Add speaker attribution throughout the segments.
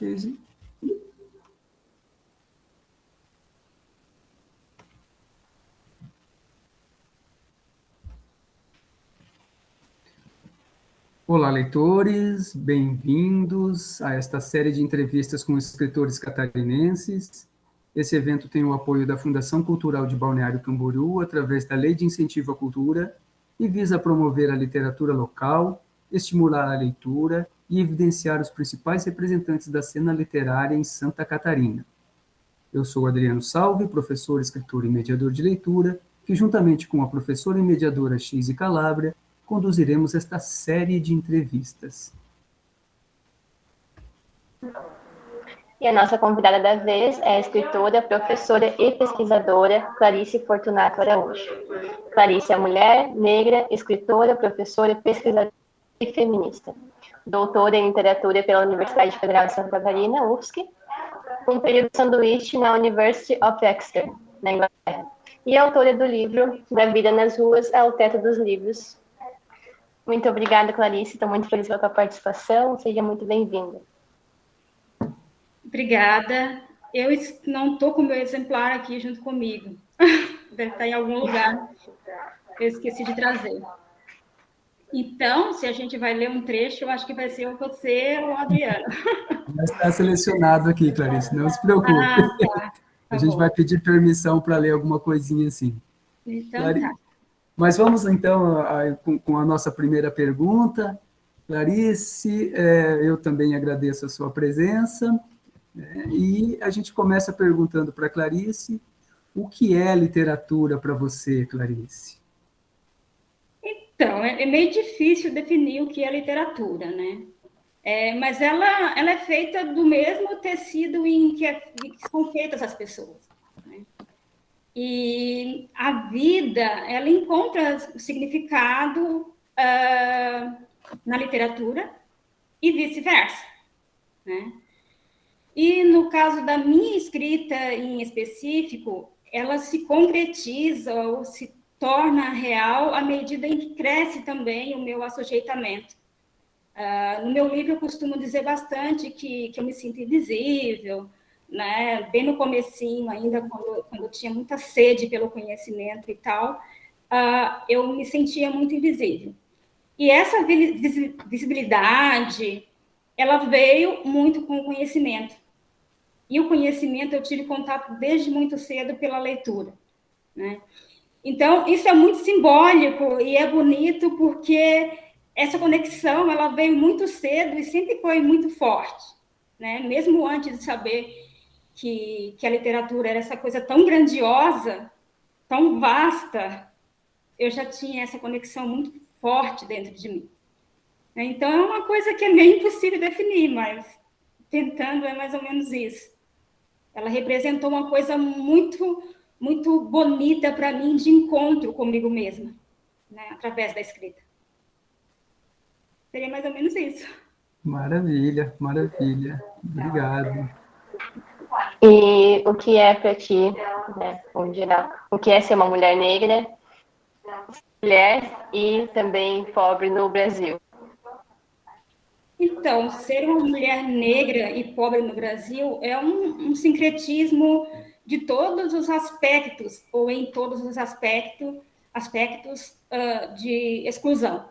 Speaker 1: Chase. Olá, leitores, bem-vindos a esta série de entrevistas com escritores catarinenses. Esse evento tem o apoio da Fundação Cultural de Balneário Camboriú, através da Lei de Incentivo à Cultura, e visa promover a literatura local, estimular a leitura e evidenciar os principais representantes da cena literária em Santa Catarina. Eu sou Adriano Salve, professor, escritor e mediador de leitura, que juntamente com a professora e mediadora Xise Calabria, conduziremos esta série de entrevistas.
Speaker 2: E a nossa convidada da vez é a escritora, professora e pesquisadora Clarice Fortunato Araújo. Clarice é mulher, negra, escritora, professora, pesquisadora e feminista. Doutora em literatura pela Universidade Federal de Santa Catarina, UFSC, com período sanduíche na University of Exeter, na Inglaterra. E autora do livro Da Vida nas Ruas ao Teto dos Livros. Muito obrigada, Clarice. Estou muito feliz pela tua participação. Seja muito bem-vinda.
Speaker 3: Obrigada. Eu não estou com o meu exemplar aqui junto comigo. Deve estar em algum lugar. Eu esqueci de trazer. Então, se a gente vai ler um trecho, eu acho que vai ser você ou o Adriano.
Speaker 1: Já está selecionado aqui, Clarice, não se preocupe.
Speaker 3: Tá
Speaker 1: a gente vai pedir permissão para ler alguma coisinha assim.
Speaker 3: Então,
Speaker 1: Clarice,
Speaker 3: tá.
Speaker 1: Mas vamos, então, com a nossa primeira pergunta. Clarice, eu também agradeço a sua presença. E a gente começa perguntando para a Clarice, o que é literatura para você, Clarice?
Speaker 3: Então, é meio difícil definir o que é literatura, né? Mas ela é feita do mesmo tecido em que são feitas as pessoas. Né? E a vida, ela encontra significado na literatura e vice-versa, né? E no caso da minha escrita em específico, ela se concretiza ou se torna real à medida em que cresce também o meu assujeitamento. No meu livro eu costumo dizer bastante que eu me sinto invisível, né? Bem no comecinho ainda, quando eu tinha muita sede pelo conhecimento e tal, eu me sentia muito invisível. E essa visibilidade, ela veio muito com o conhecimento. E o conhecimento eu tive contato desde muito cedo pela leitura, né? Então, isso é muito simbólico e é bonito porque essa conexão, ela veio muito cedo e sempre foi muito forte, né? Mesmo antes de saber que a literatura era essa coisa tão grandiosa, tão vasta, eu já tinha essa conexão muito forte dentro de mim. Então, é uma coisa que é meio impossível definir, mas tentando é mais ou menos isso. Ela representou uma coisa muito, muito bonita para mim de encontro comigo mesma, né, através da escrita. Seria mais ou menos isso.
Speaker 1: Maravilha, maravilha. Obrigado.
Speaker 2: E o que é para ti, né, em geral, o que é ser uma mulher negra, mulher e também pobre no Brasil?
Speaker 3: Então, ser uma mulher negra e pobre no Brasil é um sincretismo de todos os aspectos, ou em todos os aspectos de exclusão,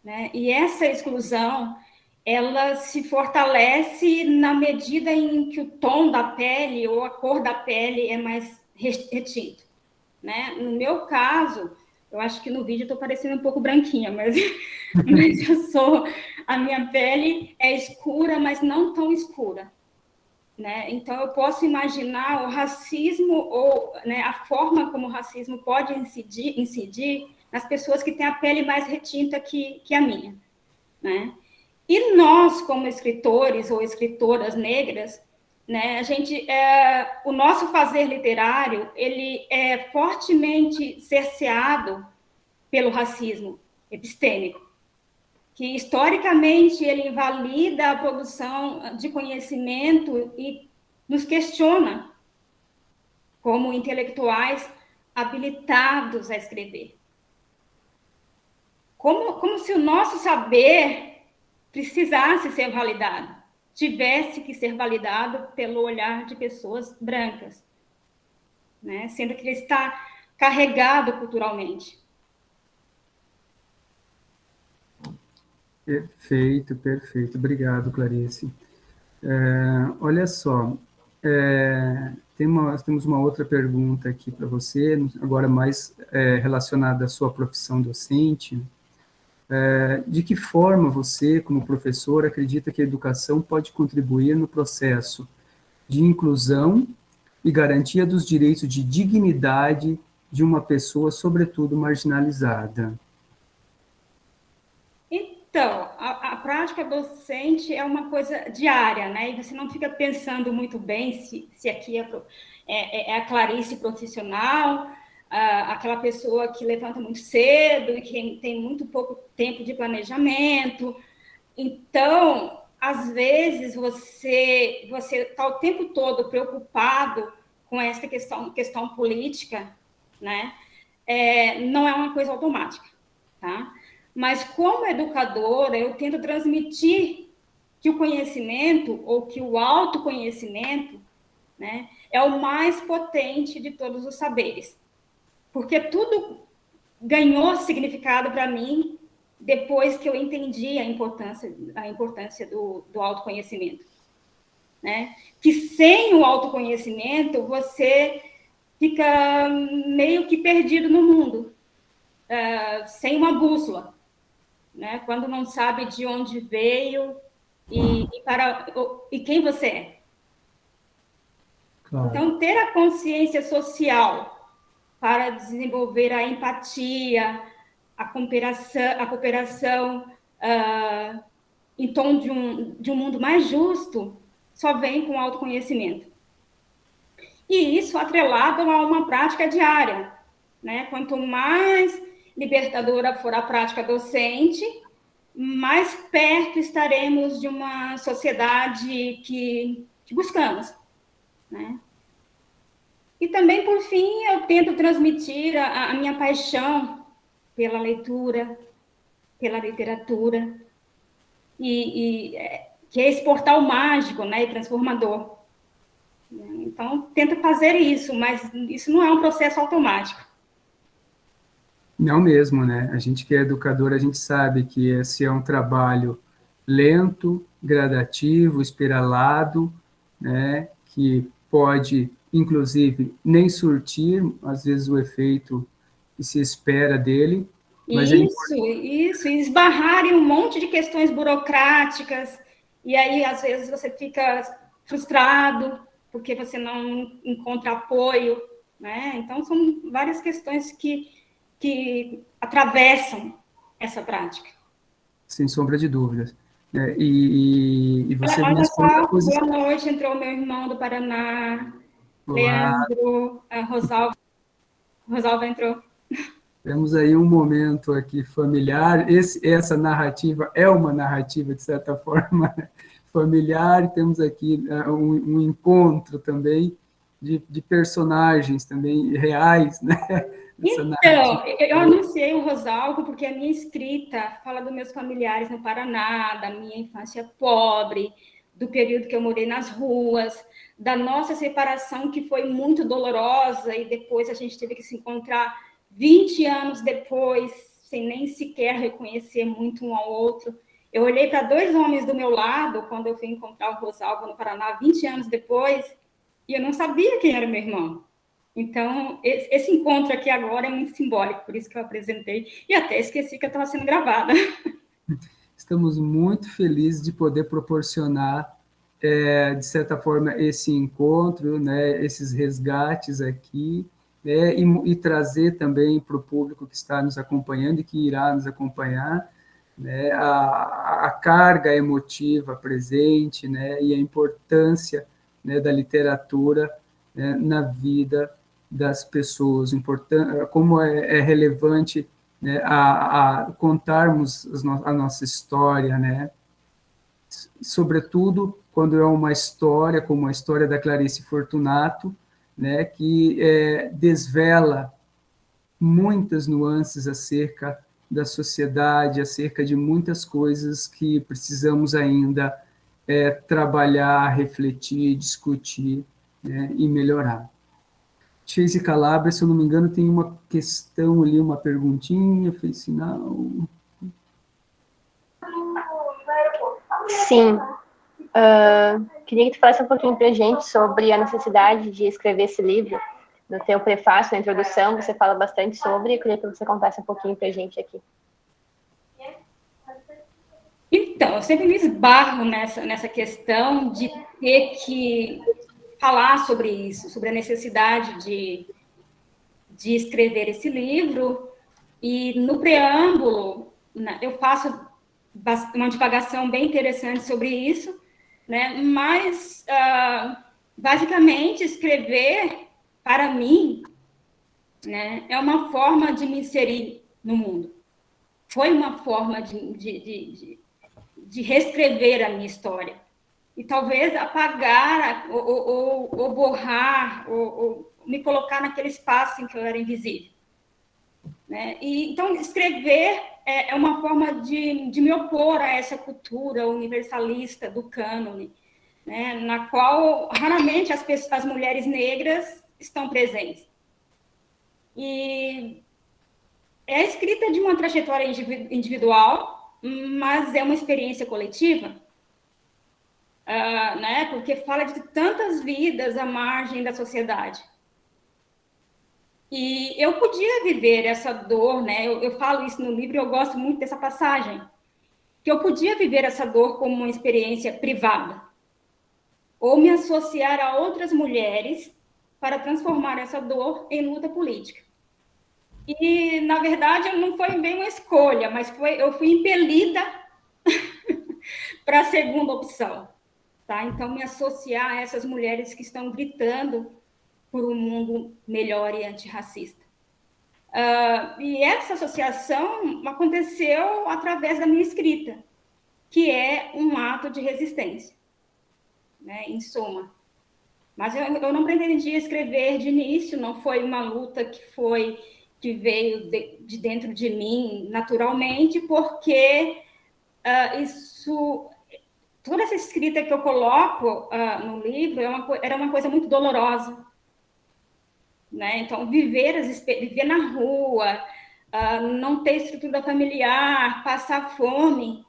Speaker 3: né? E essa exclusão, ela se fortalece na medida em que o tom da pele ou a cor da pele é mais retinto, né? No meu caso, eu acho que no vídeo eu estou parecendo um pouco branquinha, mas a minha pele é escura, mas não tão escura, né? Então eu posso imaginar o racismo ou, né, a forma como o racismo pode incidir nas pessoas que têm a pele mais retinta que a minha, né? E nós, como escritores ou escritoras negras, né, o nosso fazer literário, ele é fortemente cerceado pelo racismo epistêmico, que historicamente ele invalida a produção de conhecimento e nos questiona como intelectuais habilitados a escrever. Como se o nosso saber precisasse ser validado, tivesse que ser validado pelo olhar de pessoas brancas, né? Sendo que ele está carregado culturalmente.
Speaker 1: Perfeito, perfeito. Obrigado, Clarice. Olha só, temos uma outra pergunta aqui para você, agora mais relacionada à sua profissão docente. De que forma você, como professor, acredita que a educação pode contribuir no processo de inclusão e garantia dos direitos de dignidade de uma pessoa, sobretudo marginalizada?
Speaker 3: Então, a prática docente é uma coisa diária, né? E você não fica pensando muito bem se aqui é a Clarice profissional, aquela pessoa que levanta muito cedo e que tem muito pouco tempo de planejamento. Então, às vezes, você está o tempo todo preocupado com essa questão política, né? Não é uma coisa automática, tá? Mas, como educadora, eu tento transmitir que o conhecimento, ou que o autoconhecimento, né, é o mais potente de todos os saberes. Porque tudo ganhou significado para mim depois que eu entendi a importância do autoconhecimento. Né? Que sem o autoconhecimento, você fica meio que perdido no mundo, sem uma bússola. Né? Quando não sabe de onde veio e quem você é. Claro. Então, ter a consciência social para desenvolver a empatia, a cooperação em tom de um mundo mais justo, só vem com autoconhecimento. E isso atrelado a uma prática diária. Né? Quanto mais libertadora for a prática docente, mais perto estaremos de uma sociedade que buscamos. Né? E também, por fim, eu tento transmitir a minha paixão pela leitura, pela literatura, que é esse portal mágico, né, e transformador. Então, tento fazer isso, mas isso não é um processo automático.
Speaker 1: Não mesmo, né? A gente que é educador, a gente sabe que esse é um trabalho lento, gradativo, espiralado, né? Que pode, inclusive, nem surtir, às vezes, o efeito que se espera dele. Mas
Speaker 3: isso, e esbarrar em um monte de questões burocráticas, e aí, às vezes, você fica frustrado, porque você não encontra apoio, né? Então, são várias questões que atravessam essa prática.
Speaker 1: Sem sombra de dúvidas. E você...
Speaker 3: Olha só, boa noite, entrou meu irmão do Paraná, olá. Leandro, Rosalva entrou.
Speaker 1: Temos aí um momento aqui familiar, essa narrativa é uma narrativa, de certa forma, familiar, temos aqui um encontro também de personagens também reais, né?
Speaker 3: Então, eu anunciei o Rosalvo porque a minha escrita fala dos meus familiares no Paraná, da minha infância pobre, do período que eu morei nas ruas, da nossa separação que foi muito dolorosa e depois a gente teve que se encontrar 20 anos depois, sem nem sequer reconhecer muito um ao outro. Eu olhei para dois homens do meu lado quando eu fui encontrar o Rosalvo no Paraná 20 anos depois e eu não sabia quem era meu irmão. Então, esse encontro aqui agora é muito simbólico, por isso que eu apresentei, e até esqueci que eu estava sendo gravada.
Speaker 1: Estamos muito felizes de poder proporcionar, de certa forma, esse encontro, né, esses resgates aqui, né, e trazer também para o público que está nos acompanhando e que irá nos acompanhar, né, a carga emotiva presente, né, e a importância, né, da literatura, né, na vida das pessoas, como é relevante, né, a contarmos a nossa história, né, sobretudo quando é uma história como a história da Clarice Fortunato, né, que desvela muitas nuances acerca da sociedade, acerca de muitas coisas que precisamos ainda trabalhar, refletir, discutir, né, e melhorar. Chase Calabria, se eu não me engano, tem uma questão ali, uma perguntinha, fez sinal.
Speaker 2: Sim. Queria que tu falasse um pouquinho para a gente sobre a necessidade de escrever esse livro. No teu prefácio, na introdução, você fala bastante sobre, eu queria que você contasse um pouquinho para a gente aqui.
Speaker 3: Então, eu sempre me esbarro nessa questão de ter que falar sobre isso, sobre a necessidade de escrever esse livro, e no preâmbulo, né, eu faço uma divagação bem interessante sobre isso, né, mas, basicamente, escrever, para mim, né, é uma forma de me inserir no mundo. Foi uma forma de reescrever a minha história. E talvez apagar ou borrar, ou me colocar naquele espaço em que eu era invisível. Né? E, então, escrever é uma forma de me opor a essa cultura universalista do cânone, né? Na qual raramente as mulheres negras estão presentes. E é a escrita de uma trajetória individual, mas é uma experiência coletiva, né? Porque fala de tantas vidas à margem da sociedade. E eu podia viver essa dor, né? Eu falo isso no livro e eu gosto muito dessa passagem, que eu podia viver essa dor como uma experiência privada, ou me associar a outras mulheres para transformar essa dor em luta política. E, na verdade, não foi bem uma escolha, mas eu fui impelida para a segunda opção. Tá? Então, me associar a essas mulheres que estão gritando por um mundo melhor e antirracista. E essa associação aconteceu através da minha escrita, que é um ato de resistência, né, em suma. Mas eu não pretendia escrever de início, não foi uma luta que veio de dentro de mim naturalmente, porque toda essa escrita que eu coloco no livro era uma coisa muito dolorosa. Né? Então, viver na rua, não ter estrutura familiar, passar fome,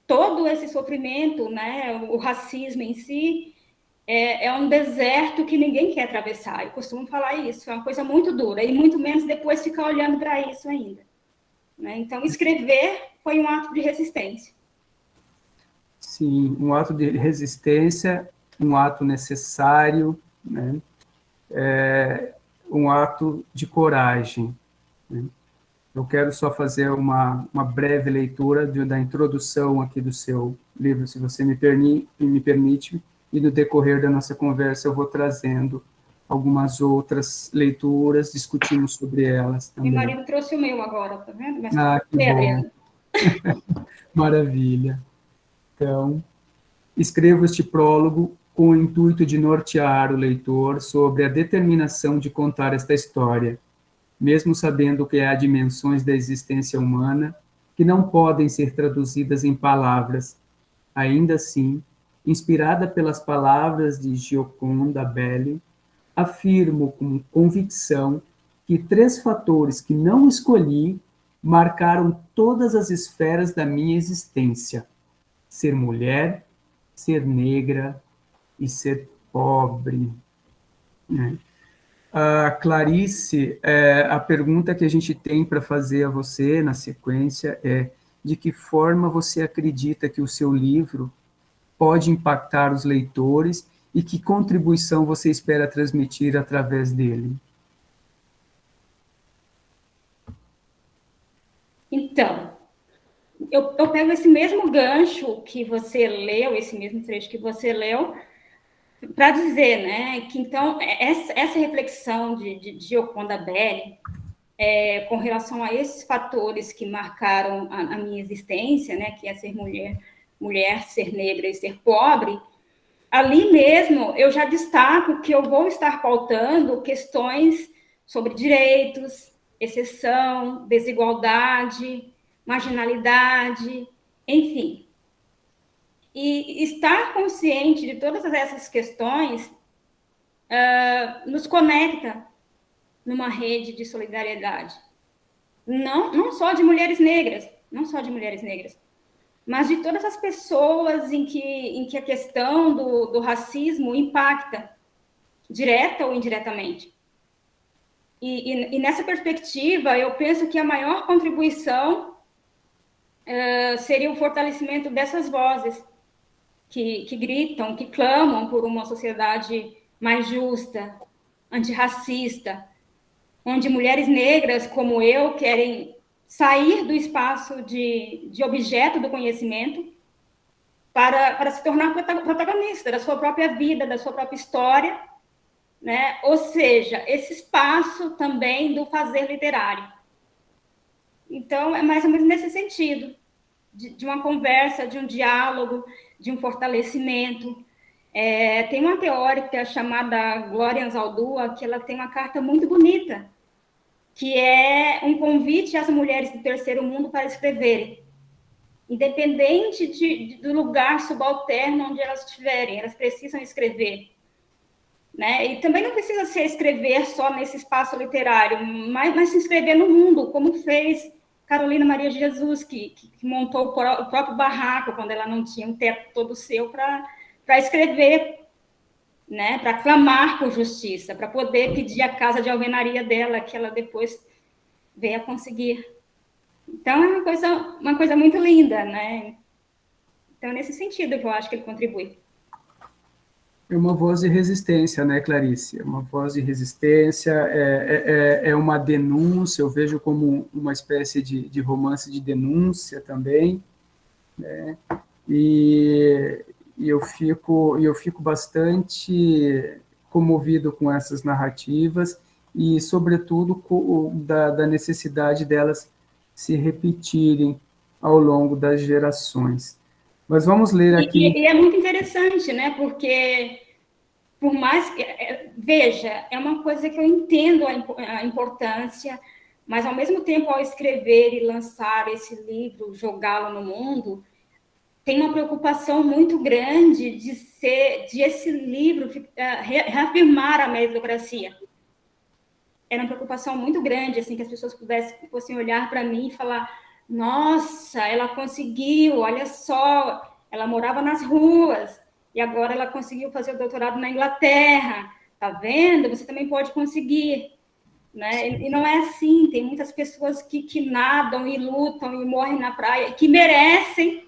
Speaker 3: todo esse sofrimento, né? O racismo em si, é um deserto que ninguém quer atravessar. Eu costumo falar isso, é uma coisa muito dura, e muito menos depois ficar olhando para isso ainda. Né? Então, escrever foi um ato de resistência.
Speaker 1: Sim, um ato de resistência, um ato necessário, né? Um ato de coragem. Né? Eu quero só fazer uma breve leitura da introdução aqui do seu livro, se você me permite, e no decorrer da nossa conversa eu vou trazendo algumas outras leituras, discutimos sobre elas também.
Speaker 3: Meu marido trouxe o meu agora, tá vendo? Mas
Speaker 1: que bom. Maravilha. Então, escrevo este prólogo com o intuito de nortear o leitor sobre a determinação de contar esta história, mesmo sabendo que há dimensões da existência humana que não podem ser traduzidas em palavras. Ainda assim, inspirada pelas palavras de Gioconda Belli, afirmo com convicção que 3 fatores que não escolhi marcaram todas as esferas da minha existência: ser mulher, ser negra e ser pobre. Clarice, a pergunta que a gente tem para fazer a você na sequência é: de que forma você acredita que o seu livro pode impactar os leitores e que contribuição você espera transmitir através dele?
Speaker 3: Então, eu pego esse mesmo gancho que você leu, esse mesmo trecho que você leu, para dizer, né, que então essa reflexão de Gioconda Belli com relação a esses fatores que marcaram a minha existência, né, que é ser mulher, ser negra e ser pobre, ali mesmo eu já destaco que eu vou estar pautando questões sobre direitos, exceção, desigualdade, marginalidade, enfim. E estar consciente de todas essas questões nos conecta numa rede de solidariedade. Não só de mulheres negras, mas de todas as pessoas em que a questão do racismo impacta, direta ou indiretamente. E nessa perspectiva, eu penso que a maior contribuição seria o fortalecimento dessas vozes que gritam, que clamam por uma sociedade mais justa, antirracista, onde mulheres negras como eu querem sair do espaço de objeto do conhecimento para se tornar protagonista da sua própria vida, da sua própria história, né? Ou seja, esse espaço também do fazer literário. Então, é mais ou menos nesse sentido, de uma conversa, de um diálogo, de um fortalecimento. Tem uma teórica chamada Glória Anzaldúa, que ela tem uma carta muito bonita, que é um convite às mulheres do terceiro mundo para escreverem. Independente do lugar subalterno onde elas estiverem, elas precisam escrever. Né? E também não precisa ser escrever só nesse espaço literário, mas se escrever no mundo, como fez Carolina Maria de Jesus, que montou o próprio barraco, quando ela não tinha um teto todo seu, para escrever, né? Para clamar por justiça, para poder pedir a casa de alvenaria dela, que ela depois veio a conseguir. Então, é uma coisa muito linda, né? Então, é nesse sentido que eu acho que ele contribui.
Speaker 1: É uma voz de resistência, né, Clarice? É uma voz de resistência, é uma denúncia, eu vejo como uma espécie de romance de denúncia também, né? E eu fico bastante comovido com essas narrativas e, sobretudo, da necessidade delas se repetirem ao longo das gerações. Mas vamos ler aqui...
Speaker 3: E é muito interessante, né? Porque, por mais que... Veja, é uma coisa que eu entendo a importância, mas, ao mesmo tempo, ao escrever e lançar esse livro, jogá-lo no mundo, tem uma preocupação muito grande de esse livro reafirmar a meritocracia. Era uma preocupação muito grande, assim, que as pessoas fossem olhar para mim e falar: nossa, ela conseguiu, olha só, ela morava nas ruas, e agora ela conseguiu fazer o doutorado na Inglaterra, tá vendo? Você também pode conseguir, né? E não é assim, tem muitas pessoas que nadam e lutam e morrem na praia, que merecem,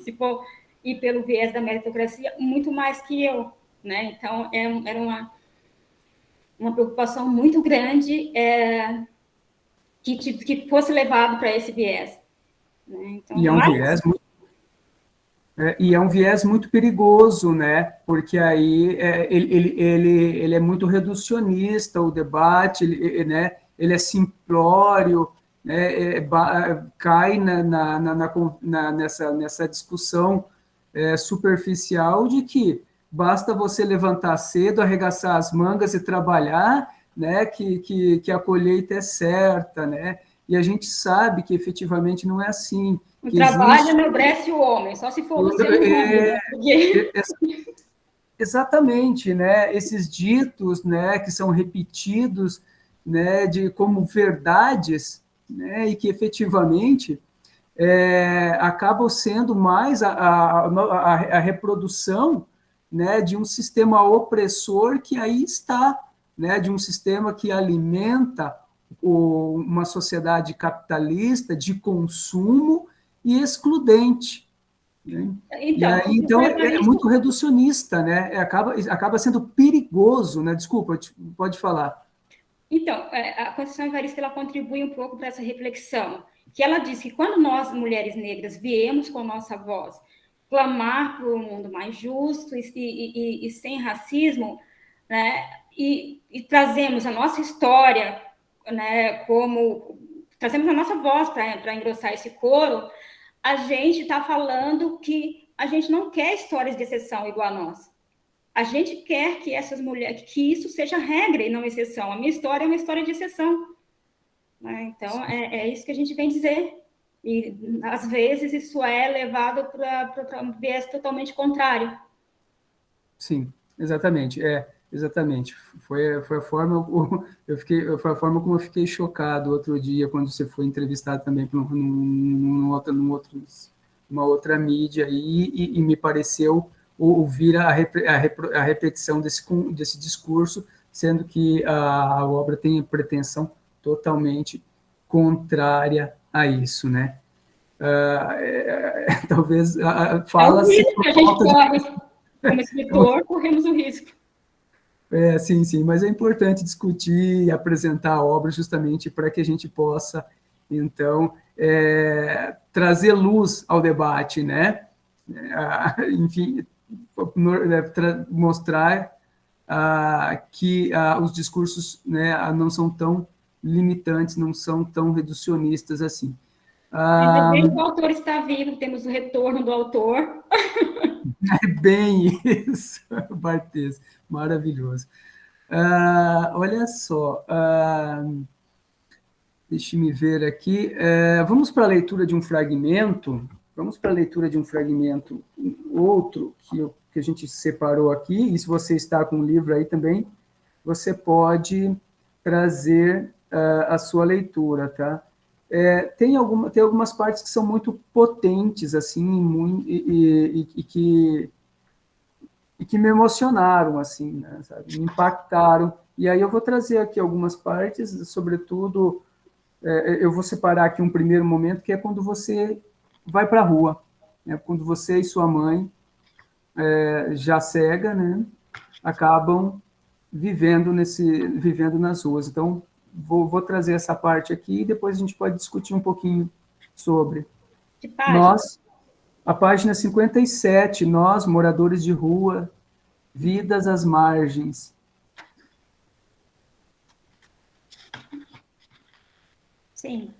Speaker 3: se for ir pelo viés da meritocracia, muito mais que eu, né? Então, era uma preocupação muito grande que fosse levado para esse viés. Né? Então,
Speaker 1: e é um viés muito perigoso, né? Porque aí ele é muito reducionista, o debate, né? Ele é simplório, né? Cai nessa discussão superficial de que basta você levantar cedo, arregaçar as mangas e trabalhar, né? Que a colheita é certa, né? E a gente sabe que efetivamente não é assim.
Speaker 3: O trabalho enobrece o homem, só se for o Luciano Huck.
Speaker 1: Exatamente, né? Esses ditos, né, que são repetidos, né, como verdades, né, e que efetivamente acabam sendo mais a reprodução, né, de um sistema opressor que aí está, né, de um sistema que alimenta uma sociedade capitalista de consumo e excludente. Né? Então é muito reducionista, né? Acaba sendo perigoso, né? Desculpa, pode falar.
Speaker 3: Então, a Conceição Evaristo ela contribui um pouco para essa reflexão, que ela diz que quando nós, mulheres negras, viemos com nossa voz clamar por um mundo mais justo e sem racismo, né? E trazemos a nossa história, né? Trazemos a nossa voz para engrossar esse coro, a gente está falando que a gente não quer histórias de exceção igual a nós. A gente quer que essas mulheres, que isso seja regra e não exceção. A minha história é uma história de exceção. Né? Então, é isso que a gente vem dizer. E, às vezes, isso é levado para um viés totalmente contrário.
Speaker 1: Sim, exatamente. Exatamente. Foi a forma, foi a forma como eu fiquei chocado outro dia, quando você foi entrevistado também por uma outra mídia, e me pareceu ouvir a repetição desse discurso, sendo que a obra tem a pretensão totalmente contrária a isso, né? Talvez
Speaker 3: É o
Speaker 1: fala-se
Speaker 3: risco
Speaker 1: por
Speaker 3: que a gente
Speaker 1: falta de...
Speaker 3: corre. Como escritor, corremos o risco.
Speaker 1: Sim, sim, mas é importante discutir e apresentar a obra justamente para que a gente possa, então, trazer luz ao debate, né? Enfim, mostrar que os discursos, né, não são tão limitantes, não são tão reducionistas assim.
Speaker 3: Ainda bem que o autor está vivo, temos o retorno do autor.
Speaker 1: É bem isso, Barthez, maravilhoso. Olha só, deixe-me ver aqui. Vamos para a leitura de um fragmento. Vamos para a leitura de um fragmento, outro que a gente separou aqui. E se você está com o livro aí também, você pode trazer a sua leitura, tá? Tem algumas partes que são muito potentes, assim, e que me emocionaram, assim, né, sabe? Me impactaram. E aí eu vou trazer aqui algumas partes, sobretudo, eu vou separar aqui um primeiro momento, que é quando você vai para a rua, né? Quando você e sua mãe, já cega, né, acabam vivendo nas ruas. Então, vou trazer essa parte aqui e depois a gente pode discutir um pouquinho sobre.
Speaker 3: Que página?
Speaker 1: Nós, a página 57, nós, moradores de rua, vidas às margens.
Speaker 3: Sim.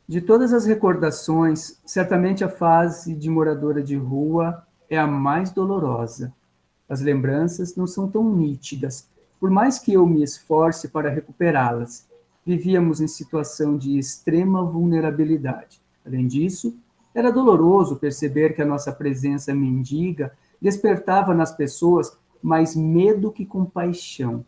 Speaker 1: De todas as recordações, certamente a fase de moradora de rua é a mais dolorosa. As lembranças não são tão nítidas, por mais que eu me esforce para recuperá-las. Vivíamos em situação de extrema vulnerabilidade. Além disso, era doloroso perceber que a nossa presença mendiga despertava nas pessoas mais medo que compaixão.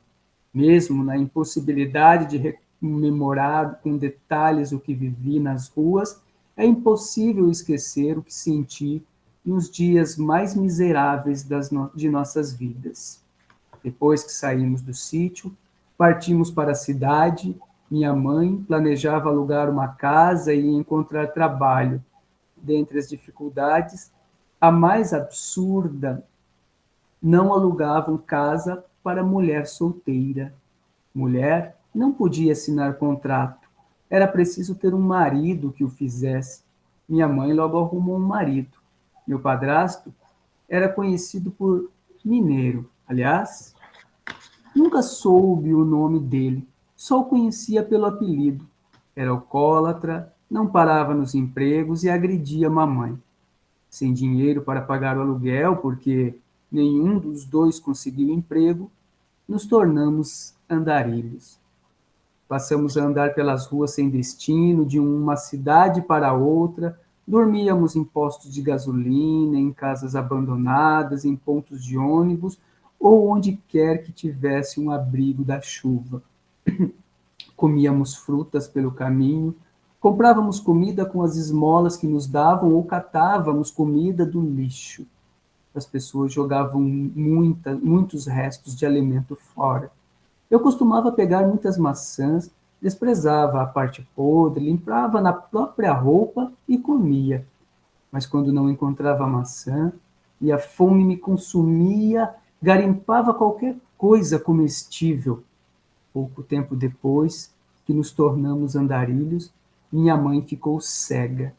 Speaker 1: Mesmo na impossibilidade de rememorar com detalhes o que vivi nas ruas, é impossível esquecer o que senti nos dias mais miseráveis de nossas vidas. Depois que saímos do sítio, partimos para a cidade. Minha mãe planejava alugar uma casa e encontrar trabalho. Dentre as dificuldades, a mais absurda: não alugavam casa para mulher solteira. Mulher não podia assinar contrato. Era preciso ter um marido que o fizesse. Minha mãe logo arrumou um marido. Meu padrasto era conhecido por mineiro. Aliás, nunca soube o nome dele, só o conhecia pelo apelido. Era alcoólatra, não parava nos empregos e agredia mamãe. Sem dinheiro para pagar o aluguel, porque nenhum dos dois conseguiu emprego, nos tornamos andarilhos. Passamos a andar pelas ruas sem destino, de uma cidade para outra, dormíamos em postos de gasolina, em casas abandonadas, em pontos de ônibus ou onde quer que tivesse um abrigo da chuva. Comíamos frutas pelo caminho, comprávamos comida com as esmolas que nos davam ou catávamos comida do lixo. As pessoas jogavam muitos restos de alimento fora. Eu costumava pegar muitas maçãs, desprezava a parte podre, limpava na própria roupa e comia. Mas quando não encontrava maçã e a fome me consumia, garimpava qualquer coisa comestível. Pouco tempo depois que nos tornamos andarilhos, minha mãe ficou cega.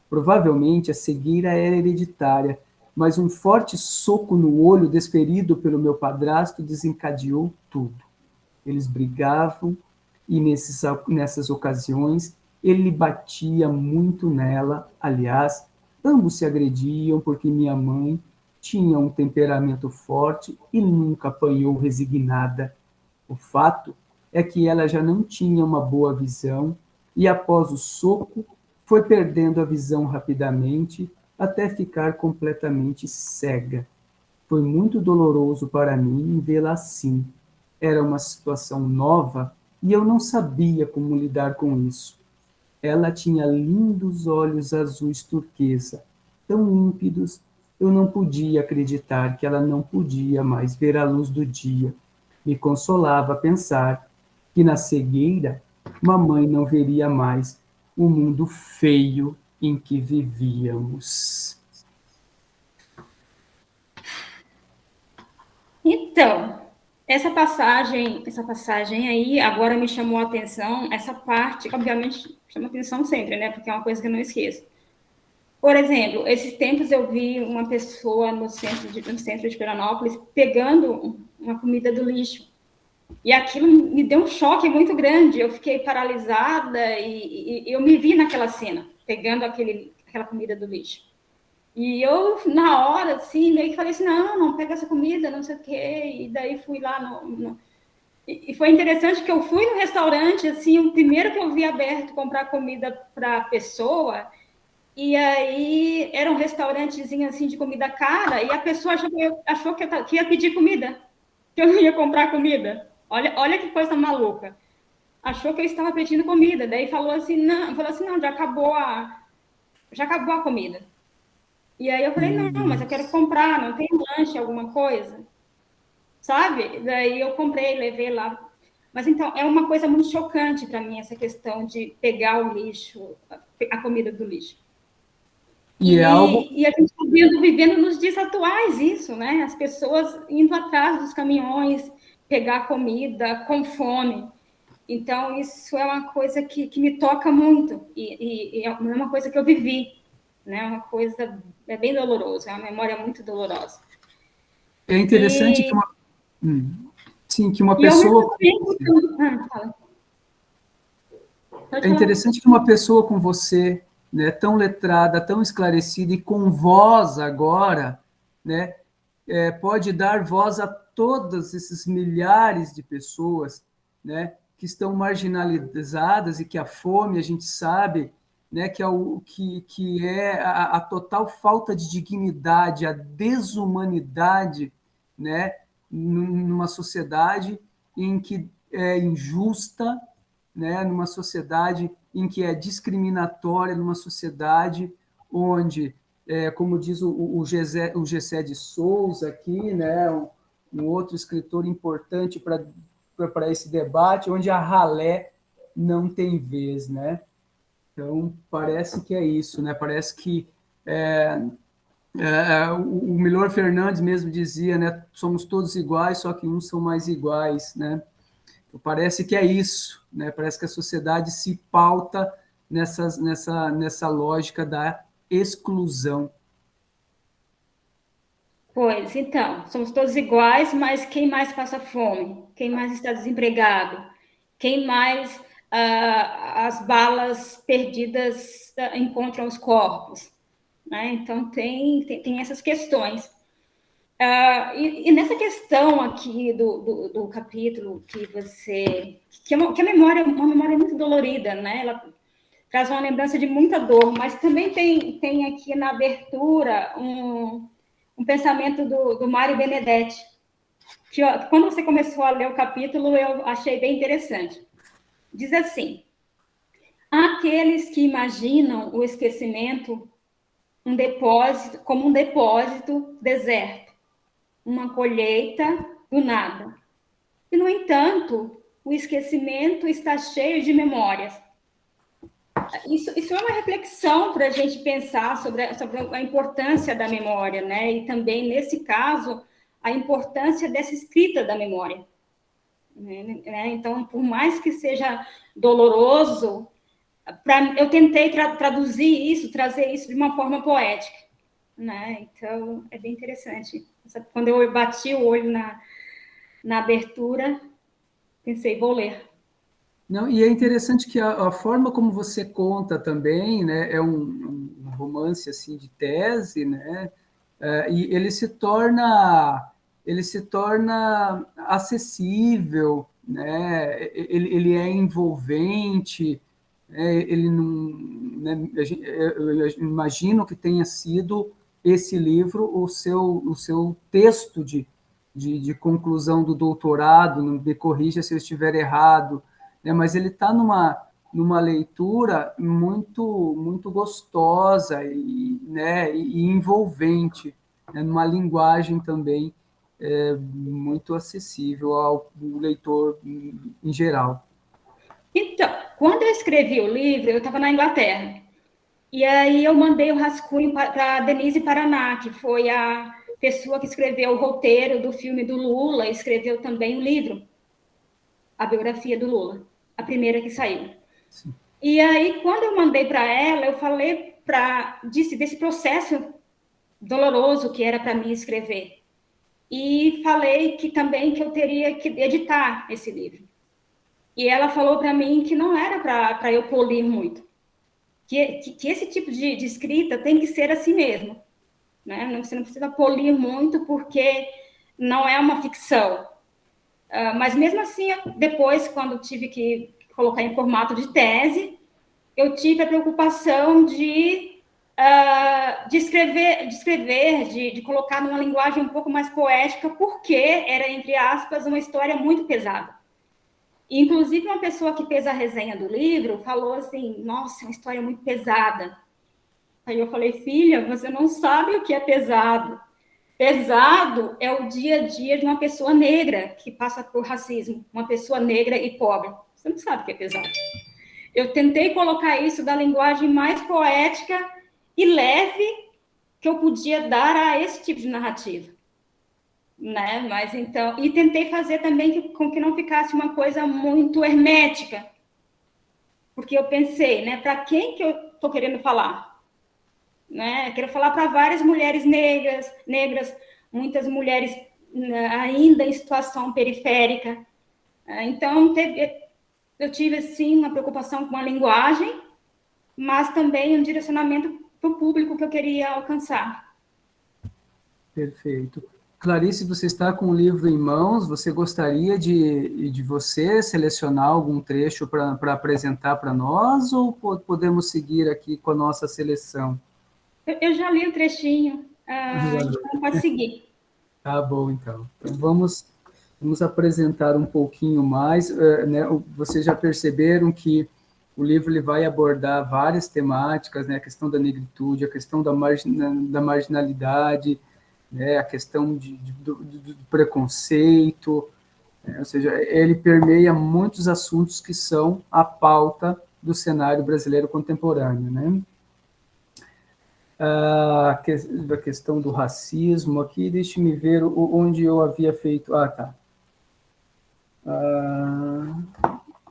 Speaker 1: Provavelmente a cegueira era hereditária, mas um forte soco no olho desferido pelo meu padrasto desencadeou tudo. Eles brigavam e nessas ocasiões ele batia muito nela. Aliás, ambos se agrediam porque minha mãe tinha um temperamento forte e nunca apanhou resignada. O fato é que ela já não tinha uma boa visão e após o soco Foi perdendo a visão rapidamente, até ficar completamente cega. Foi muito doloroso para mim vê-la assim. Era uma situação nova e eu não sabia como lidar com isso. Ela tinha lindos olhos azuis turquesa, tão límpidos, eu não podia acreditar que ela não podia mais ver a luz do dia. Me consolava pensar que na cegueira mamãe não veria mais o mundo feio em que vivíamos.
Speaker 3: Então, essa passagem aí agora me chamou a atenção, essa parte, obviamente, chama atenção sempre, né? Porque é uma coisa que eu não esqueço. Por exemplo, esses tempos eu vi uma pessoa no centro de Florianópolis pegando uma comida do lixo. E aquilo me deu um choque muito grande. Eu fiquei paralisada e eu me vi naquela cena, pegando aquela comida do lixo. E eu, na hora, assim, meio que falei assim, não pega essa comida, não sei o quê. E daí fui lá E foi interessante que eu fui no restaurante, assim, o primeiro que eu vi aberto comprar comida para a pessoa, e aí era um restaurantezinho, assim, de comida cara, e a pessoa que ia pedir comida, que eu ia comprar comida. Olha que coisa maluca. Achou que eu estava pedindo comida, daí falou assim, não, já acabou a comida. E aí eu falei,
Speaker 1: Meu
Speaker 3: não, mas eu quero
Speaker 1: Deus.
Speaker 3: comprar, não tem lanche, alguma coisa? Sabe? Daí eu comprei, levei lá. Mas então, é uma coisa muito chocante para mim, essa questão de pegar o lixo, a comida do lixo.
Speaker 1: E é algo,
Speaker 3: E a gente está vivendo nos dias atuais isso, né? As pessoas indo atrás dos caminhões, pegar comida com fome. Então, isso é uma coisa que me toca muito, e é uma coisa que eu vivi, né? Uma coisa, é bem doloroso, é uma memória muito dolorosa.
Speaker 1: é interessante que
Speaker 3: E,
Speaker 1: sim, que uma
Speaker 3: e ao mesmo
Speaker 1: pessoa
Speaker 3: tempo... fala. Pode
Speaker 1: é
Speaker 3: falar.
Speaker 1: interessante que uma pessoa com você, né, tão letrada, tão esclarecida e com voz agora, né, pode dar voz a todos esses milhares de pessoas, né, que estão marginalizadas e que a fome, a gente sabe, né, que é a total falta de dignidade, a desumanidade, né, numa sociedade em que é injusta, né, numa sociedade em que é discriminatória, numa sociedade onde, como diz o Gessé de Souza aqui, né, um outro escritor importante para esse debate, onde a ralé não tem vez, né? Então, parece que é isso, né? Parece que o Milor Fernandes mesmo dizia, né? Somos todos iguais, só que uns são mais iguais, né? Parece que é isso, né? Parece que a sociedade se pauta nessa lógica da exclusão.
Speaker 3: Pois, então, somos todos iguais, mas quem mais passa fome? Quem mais está desempregado? Quem mais as balas perdidas encontram os corpos? Né? Então, tem essas questões. E nessa questão aqui do capítulo que você... que a memória é uma memória muito dolorida, né? Ela traz uma lembrança de muita dor, mas também tem aqui na abertura um pensamento do Mário Benedetti, que quando você começou a ler o capítulo, eu achei bem interessante. Diz assim: há aqueles que imaginam o esquecimento como um depósito deserto, uma colheita do nada. E, no entanto, o esquecimento está cheio de memórias. Isso é uma reflexão para a gente pensar sobre a importância da memória, né? E também, nesse caso, a importância dessa escrita da memória. Né? Então, por mais que seja doloroso, eu tentei traduzir isso, trazer isso de uma forma poética. Né? Então, é bem interessante. Quando eu bati o olho na abertura, pensei, vou ler.
Speaker 1: Não, e é interessante que a forma como você conta também, né, é um romance assim de tese, né, e ele se torna acessível, né, ele é envolvente, né, ele né, eu imagino que tenha sido esse livro o seu texto de conclusão do doutorado, não me corrija se eu estiver errado, né, mas ele está numa leitura muito gostosa e, né, e envolvente, né, numa linguagem também muito acessível ao leitor em geral.
Speaker 3: Então, quando eu escrevi o livro, eu estava na Inglaterra. E aí eu mandei o rascunho para a Denise Paraná, que foi a pessoa que escreveu o roteiro do filme do Lula, e escreveu também o livro, a biografia do Lula, a primeira que saiu. Sim. E aí, quando eu mandei para ela, eu falei desse processo doloroso que era para mim escrever. E falei também que eu teria que editar esse livro. E ela falou para mim que não era para eu polir muito. Que esse tipo de escrita tem que ser assim mesmo. Né? Você não precisa polir muito, porque não é uma ficção. Mas mesmo assim, depois, quando tive que colocar em formato de tese, eu tive a preocupação de escrever, de colocar numa linguagem um pouco mais poética, porque era, entre aspas, uma história muito pesada. Inclusive, uma pessoa que fez a resenha do livro falou assim, nossa, é uma história muito pesada. Aí eu falei, filha, você não sabe o que é pesado. Pesado é o dia a dia de uma pessoa negra que passa por racismo, uma pessoa negra e pobre. Você não sabe o que é pesado. Eu tentei colocar isso da linguagem mais poética e leve que eu podia dar a esse tipo de narrativa. Né? Mas então, e tentei fazer também com que não ficasse uma coisa muito hermética, porque eu pensei, né, para quem que eu estou querendo falar? Né? Quero falar para várias mulheres negras, muitas mulheres ainda em situação periférica. Então, eu tive, sim, uma preocupação com a linguagem, mas também um direcionamento para o público que eu queria alcançar.
Speaker 1: Perfeito. Clarice, você está com o livro em mãos, você gostaria de você selecionar algum trecho para apresentar para nós, ou podemos seguir aqui com a nossa seleção?
Speaker 3: Eu já li o trechinho, então pode seguir.
Speaker 1: Tá bom, então. Então vamos apresentar um pouquinho mais. Né? Vocês já perceberam que o livro ele vai abordar várias temáticas, né? A questão da negritude, a questão da marginalidade, né, a questão do preconceito, né, ou seja, ele permeia muitos assuntos que são a pauta do cenário brasileiro contemporâneo. Né? A questão do racismo, aqui, deixe-me ver onde eu havia feito... tá.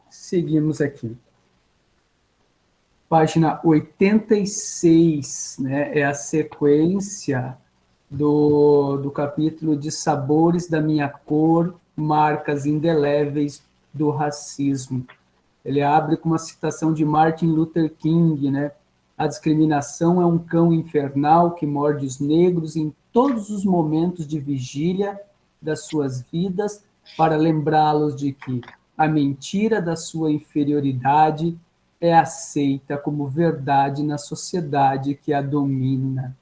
Speaker 1: Seguimos aqui. Página 86, né, é a sequência do capítulo de Sabores da Minha Cor, Marcas Indeléveis do Racismo. Ele abre com uma citação de Martin Luther King, né? A discriminação é um cão infernal que morde os negros em todos os momentos de vigília das suas vidas para lembrá-los de que a mentira da sua inferioridade é aceita como verdade na sociedade que a domina.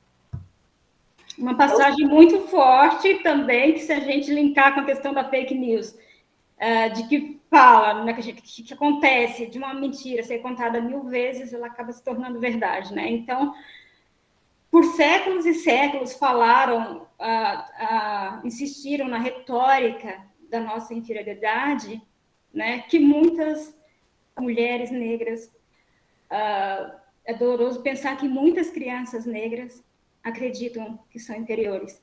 Speaker 3: Uma passagem muito forte também, que se a gente linkar com a questão da fake news, de que fala, né, que acontece de uma mentira ser contada 1000 vezes, ela acaba se tornando verdade, né? Então, por séculos e séculos falaram, insistiram na retórica da nossa inferioridade, né? Que muitas mulheres negras, é doloroso pensar que muitas crianças negras acreditam que são inferiores,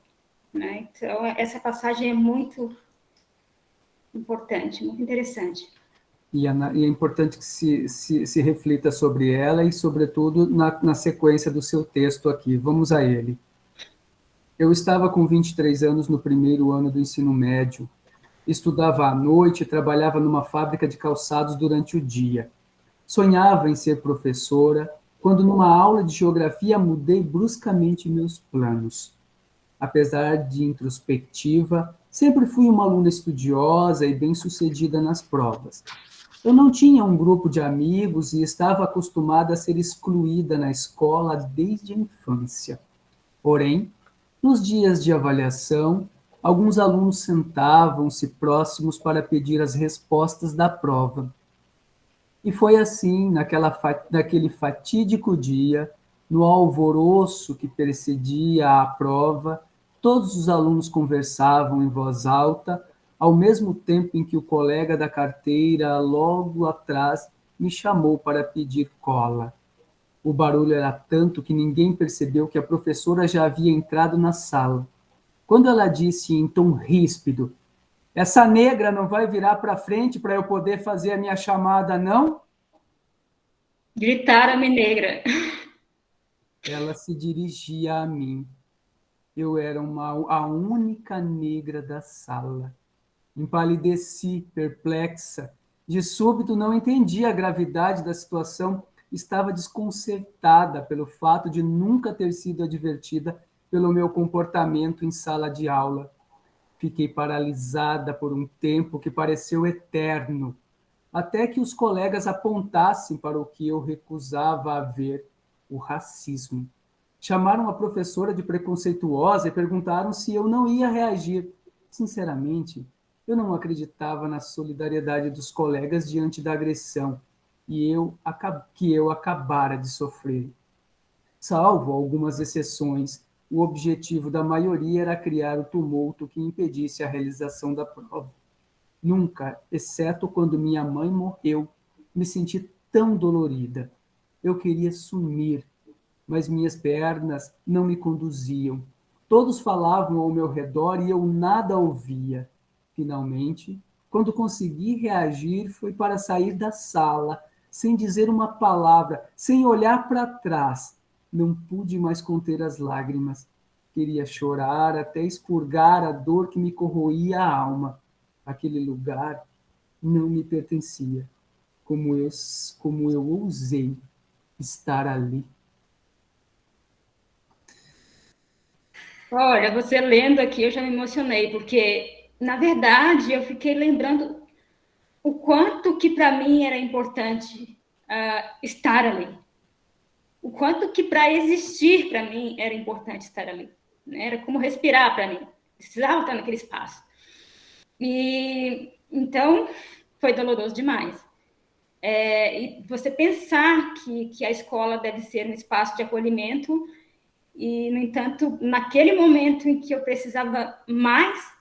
Speaker 3: né? Então, essa passagem é muito importante, muito interessante.
Speaker 1: E é importante que se reflita sobre ela e, sobretudo, na sequência do seu texto aqui. Vamos a ele. Eu estava com 23 anos no primeiro ano do ensino médio. Estudava à noite e trabalhava numa fábrica de calçados durante o dia. Sonhava em ser professora, quando numa aula de geografia mudei bruscamente meus planos. Apesar de introspectiva, sempre fui uma aluna estudiosa e bem-sucedida nas provas. Eu não tinha um grupo de amigos e estava acostumada a ser excluída na escola desde a infância. Porém, nos dias de avaliação, alguns alunos sentavam-se próximos para pedir as respostas da prova. E foi assim, naquele fatídico dia, no alvoroço que precedia a prova, todos os alunos conversavam em voz alta, ao mesmo tempo em que o colega da carteira, logo atrás, me chamou para pedir cola. O barulho era tanto que ninguém percebeu que a professora já havia entrado na sala. Quando ela disse em tom ríspido: "Essa negra não vai virar para frente para eu poder fazer a minha chamada, não?"
Speaker 3: Gritaram-me negra.
Speaker 1: Ela se dirigia a mim. Eu era a única negra da sala. Empalideci, perplexa. De súbito, não entendi a gravidade da situação. Estava desconcertada pelo fato de nunca ter sido advertida pelo meu comportamento em sala de aula. Fiquei paralisada por um tempo que pareceu eterno, até que os colegas apontassem para o que eu recusava a ver: o racismo. Chamaram a professora de preconceituosa e perguntaram se eu não ia reagir. Sinceramente, eu não acreditava na solidariedade dos colegas diante da agressão que eu acabara de sofrer. Salvo algumas exceções, o objetivo da maioria era criar o tumulto que impedisse a realização da prova. Nunca, exceto quando minha mãe morreu, me senti tão dolorida. Eu queria sumir, mas minhas pernas não me conduziam. Todos falavam ao meu redor e eu nada ouvia. Finalmente, quando consegui reagir, foi para sair da sala, sem dizer uma palavra, sem olhar para trás. Não pude mais conter as lágrimas. Queria chorar até expurgar a dor que me corroía a alma. Aquele lugar não me pertencia. Como eu ousei estar ali.
Speaker 3: Olha, você lendo aqui, eu já me emocionei, porque, na verdade, eu fiquei lembrando o quanto que para mim era importante estar ali. O quanto que para existir para mim era importante estar ali. Né? Era como respirar para mim. Precisava estar naquele espaço. E então foi doloroso demais. E você pensar que a escola deve ser um espaço de acolhimento e, no entanto, naquele momento em que eu precisava mais,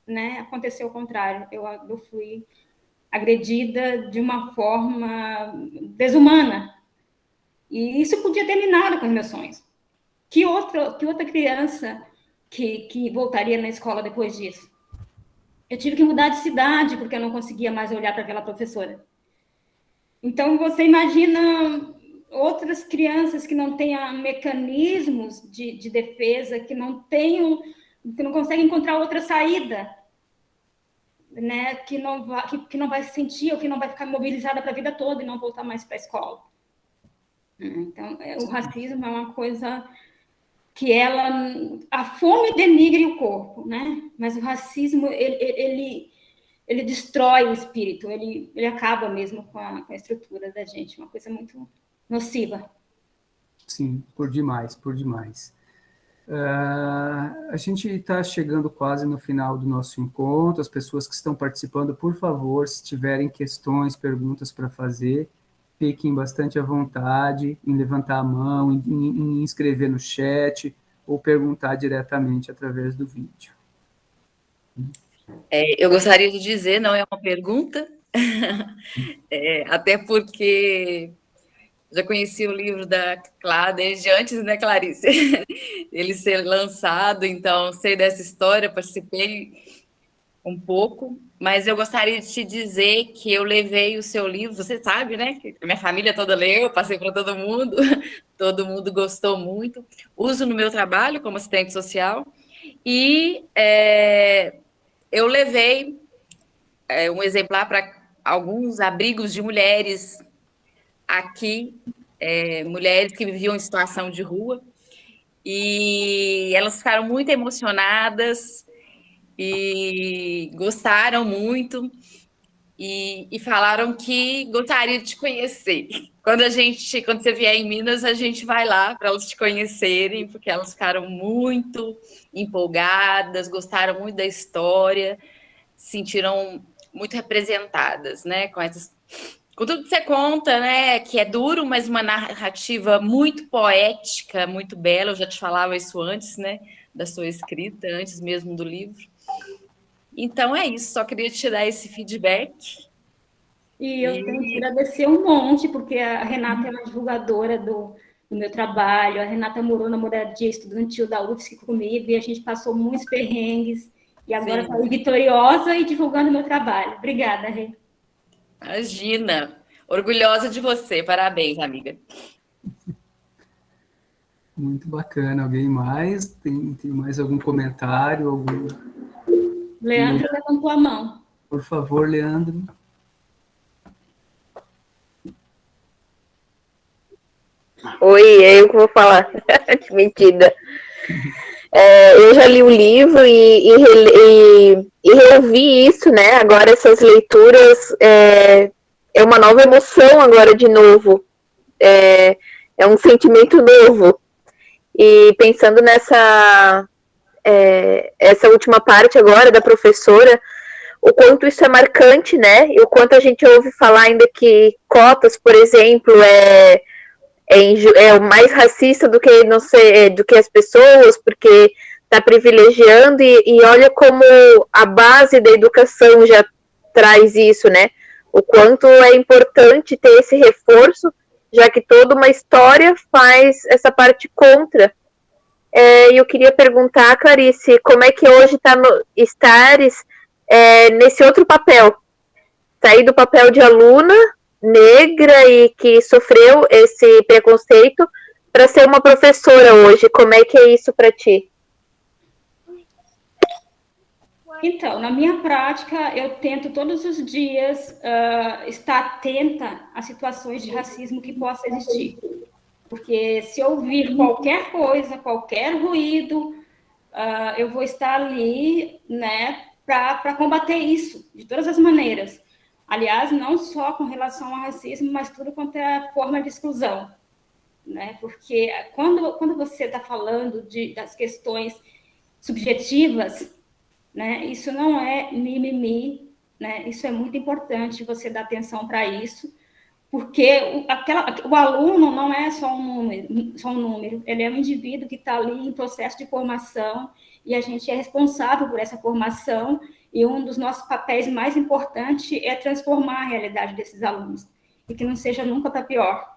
Speaker 3: né, aconteceu o contrário. Eu fui agredida de uma forma desumana. E isso podia ter minado com os meus sonhos. Que outra criança que voltaria na escola depois disso? Eu tive que mudar de cidade porque eu não conseguia mais olhar para aquela professora. Então, você imagina outras crianças que não tenham mecanismos de defesa, que não conseguem encontrar outra saída, né? Que não vai se sentir ou que não vai ficar mobilizada para a vida toda e não voltar mais para a escola. Então, o racismo é uma coisa que a fome denigre o corpo, né? Mas o racismo, ele destrói o espírito, ele acaba mesmo com a estrutura da gente, uma coisa muito nociva.
Speaker 1: Sim, por demais, por demais. A gente está chegando quase no final do nosso encontro. As pessoas que estão participando, por favor, se tiverem questões, perguntas para fazer, fiquem bastante à vontade em levantar a mão, em escrever no chat ou perguntar diretamente através do vídeo.
Speaker 4: Eu gostaria de dizer, não é uma pergunta, até porque já conheci o livro da Clá desde antes, né, Clarice? Ele ser lançado, então sei dessa história, participei um pouco, mas eu gostaria de te dizer que eu levei o seu livro, você sabe, né? Que minha família toda leu, passei para todo mundo gostou muito. Uso no meu trabalho como assistente social e eu levei um exemplar para alguns abrigos de mulheres aqui, mulheres que viviam em situação de rua, e elas ficaram muito emocionadas e gostaram muito. e falaram que gostaria de te conhecer. Quando você vier em Minas, a gente vai lá para elas te conhecerem, porque elas ficaram muito empolgadas, gostaram muito da história, se sentiram muito representadas, né, com tudo que você conta, né, que é duro, mas uma narrativa muito poética, muito bela. Eu já te falava isso antes, né, da sua escrita, antes mesmo do livro. Então é isso, só queria te dar esse feedback.
Speaker 3: E eu tenho que agradecer um monte, porque a Renata é uma divulgadora do meu trabalho, a Renata morou na moradia estudantil da UFSC comigo, e a gente passou muitos perrengues, e agora está vitoriosa e divulgando o meu trabalho. Obrigada, Rê.
Speaker 4: Imagina, orgulhosa de você, parabéns, amiga.
Speaker 1: Muito bacana. Alguém mais? Tem mais algum comentário?
Speaker 3: Leandro levantou a mão.
Speaker 1: Por favor, Leandro.
Speaker 5: Oi, é eu que vou falar. Mentira. Eu já li o livro e reouvi isso, né? Agora essas leituras é uma nova emoção agora de novo. É um sentimento novo. E pensando nessa essa última parte agora da professora, o quanto isso é marcante, né? E o quanto a gente ouve falar ainda que cotas, por exemplo, é o mais racista do que não sei, do que as pessoas, porque está privilegiando, e olha como a base da educação já traz isso, né? O quanto é importante ter esse reforço, já que toda uma história faz essa parte contra. E eu queria perguntar, Clarice, como é que hoje estares nesse outro papel? Sair do papel de aluna negra e que sofreu esse preconceito para ser uma professora hoje. Como é que é isso para ti?
Speaker 3: Então, na minha prática, eu tento todos os dias estar atenta a situações de racismo que possa existir. Porque se ouvir qualquer coisa, qualquer ruído, eu vou estar ali, né, para combater isso, de todas as maneiras. Aliás, não só com relação ao racismo, mas tudo quanto é forma de exclusão, né? Porque quando você está falando das questões subjetivas, né, isso não é mimimi, né? Isso é muito importante você dar atenção para isso, porque o aluno não é só um número, ele é um indivíduo que está ali em processo de formação, e a gente é responsável por essa formação, e um dos nossos papéis mais importantes é transformar a realidade desses alunos, e que não seja nunca para pior.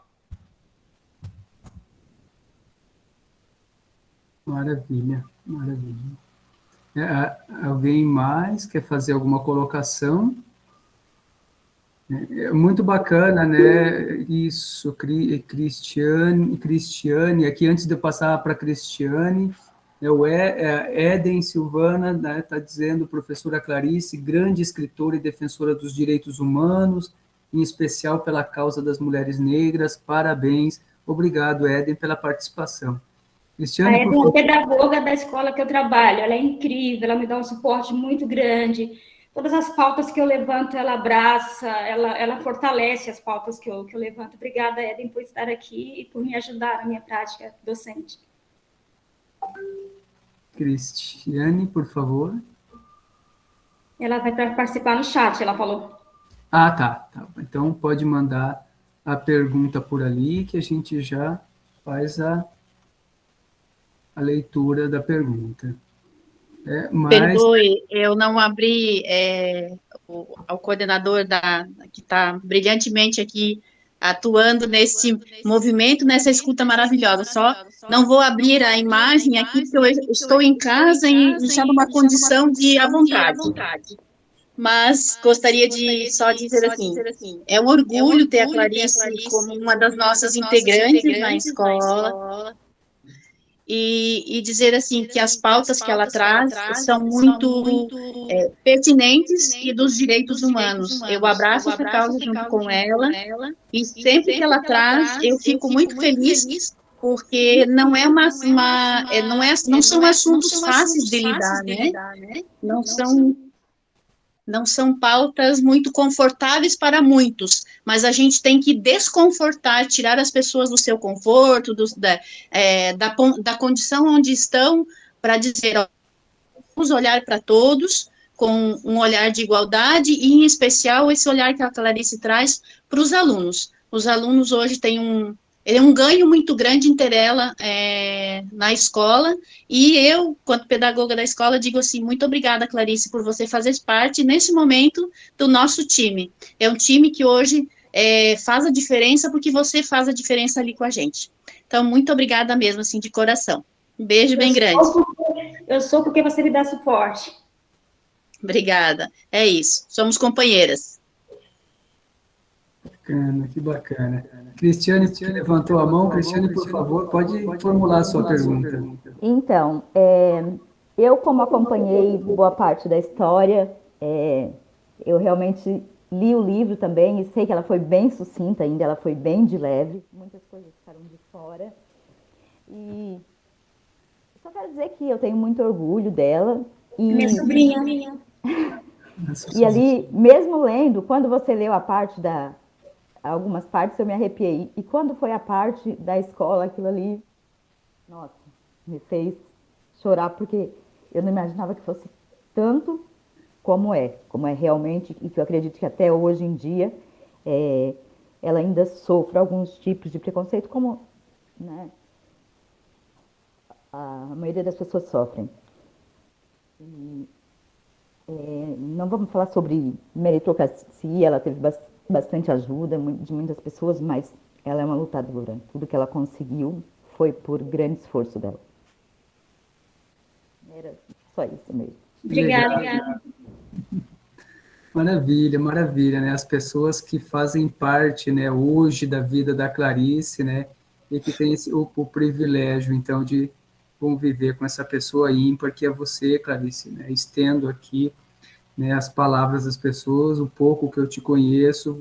Speaker 1: Maravilha, maravilha. Alguém mais quer fazer alguma colocação? É muito bacana, né? Isso, Cristiane, aqui antes de eu passar para a Cristiane, Éden Silvana, né, está dizendo, professora Clarice, grande escritora e defensora dos direitos humanos, em especial pela causa das mulheres negras, parabéns, obrigado, Éden, pela participação. Cristiane,
Speaker 3: a Éden é pedagoga da escola que eu trabalho, ela é incrível, ela me dá um suporte muito grande. Todas as pautas que eu levanto, ela abraça, ela fortalece as pautas que eu levanto. Obrigada, Éden, por estar aqui e por me ajudar na minha prática docente.
Speaker 1: Cristiane, por favor.
Speaker 3: Ela vai participar no chat, ela falou.
Speaker 1: Ah, tá. Então, pode mandar a pergunta por ali, que a gente já faz a leitura da pergunta.
Speaker 6: Perdoe, eu não abri o coordenador que está brilhantemente aqui atuando nesse movimento, nessa escuta maravilhosa. Só não vou abrir a imagem aqui, porque eu estou em casa e está numa condição de à vontade. Mas gostaria de só dizer assim, é um orgulho ter a Clarice como uma das nossas integrantes na escola, e dizer assim que as pautas que ela traz são muito pertinentes e dos direitos humanos. Eu abraço essa causa junto com ela, e sempre que ela traz, eu fico muito feliz, porque não são assuntos fáceis de lidar, né? Não são não são pautas muito confortáveis para muitos, mas a gente tem que desconfortar, tirar as pessoas do seu conforto, da condição onde estão, para dizer, ó, vamos olhar para todos com um olhar de igualdade e, em especial, esse olhar que a Clarice traz para os alunos. Os alunos hoje têm um ganho muito grande em ter ela na escola, e eu, quanto pedagoga da escola, digo assim, muito obrigada, Clarice, por você fazer parte, nesse momento, do nosso time. É um time que hoje faz a diferença, porque você faz a diferença ali com a gente. Então, muito obrigada mesmo, assim, de coração. Um beijo bem grande.
Speaker 3: Eu sou porque você me dá suporte.
Speaker 6: Obrigada. É isso. Somos companheiras.
Speaker 1: Bacana, que bacana. Cristiane levantou a mão. Cristiane, por favor, pode formular a sua pergunta.
Speaker 7: Então, eu, como acompanhei boa parte da história, eu realmente li o livro também e sei que ela foi bem sucinta ainda, ela foi bem de leve. Muitas coisas ficaram de fora. E só quero dizer que eu tenho muito orgulho dela.
Speaker 3: Minha sobrinha.
Speaker 7: E ali, mesmo lendo, quando você leu algumas partes, eu me arrepiei. E quando foi a parte da escola, aquilo ali, nossa, me fez chorar, porque eu não imaginava que fosse tanto como é realmente, e que eu acredito que até hoje em dia ela ainda sofre alguns tipos de preconceito, como, né, a maioria das pessoas sofrem. Não vamos falar sobre meritocracia, ela teve bastante ajuda de muitas pessoas, mas ela é uma lutadora. Tudo que ela conseguiu foi por grande esforço dela. Era só isso mesmo.
Speaker 3: Obrigada.
Speaker 1: Maravilha, maravilha, né? As pessoas que fazem parte, né, hoje da vida da Clarice, né, e que têm o privilégio, então, de conviver com essa pessoa ímpar que é você, Clarice, né? Estendo aqui, né, as palavras das pessoas, o pouco que eu te conheço,